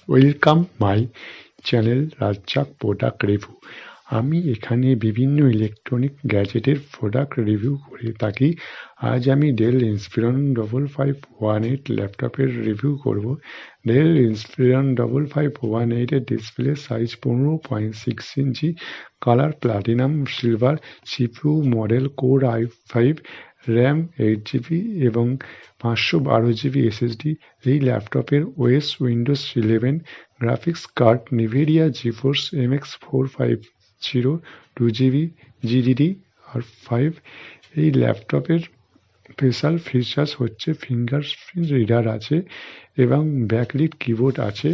Welcome my channel Razzak product review. আমি এখানে বিভিন্ন ইলেকট্রনিক গ্যাজেটের প্রোডাক্ট রিভিউ করে থাকি। আজ আমি ডেল ইন্সপিরন 5518 ল্যাপটপের রিভিউ করব। ডেল ইন্সপিরন 5518 এর display size 15.6 inch, colour platinum silver, CPU model core i5, RAM 8 GB এবং 512 GB SSD। এই ল্যাপটপের OS Windows 11, graphics card NVIDIA GeForce MX 450, 2 GB GDDR5। এই ল্যাপটপের স্পেশাল ফিচার্স হচ্ছে ফিঙ্গারপ্রিন্ট রিডার আছে এবং ব্যাকলিট কিবোর্ড আছে।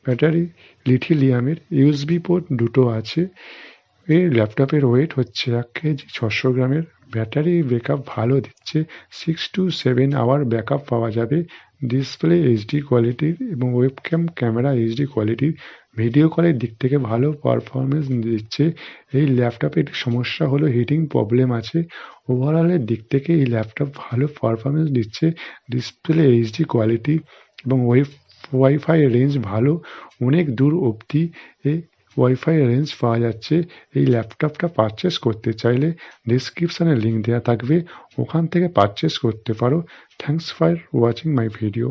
ব্যাটারি লিথিয়ামের USB পোর্ট দুটো আছে। এই ল্যাপটপের ওয়েট হচ্ছে 1 কেজি 600 গ্রামের। ব্যাটারি ব্যাকআপ ভালো দিচ্ছে, 6 to 7 আওয়ার ব্যাকআপ পাওয়া যাবে। ডিসপ্লে এইচডি কোয়ালিটির এবং ওয়েবক্যাম ক্যামেরা এইচডি কোয়ালিটির। ভিডিও কলের দিক থেকে ভালো পারফরমেন্স দিচ্ছে। এই ল্যাপটপের সমস্যা হলো হিটিং প্রবলেম আছে। ওভারঅলের দিক থেকে এই ল্যাপটপ ভালো পারফরমেন্স দিচ্ছে। ডিসপ্লে এইচডি কোয়ালিটি এবং ওয়াইফাই রেঞ্জ ভালো, অনেক দূর অবধি ওয়াইফাই রেঞ্জ পাওয়া যাচ্ছে। এই ল্যাপটপটা পারচেস করতে চাইলে ডেসক্রিপশনে লিঙ্ক দেওয়া থাকবে, ওখান থেকে পারচেস করতে পারো। Thanks for watching my video.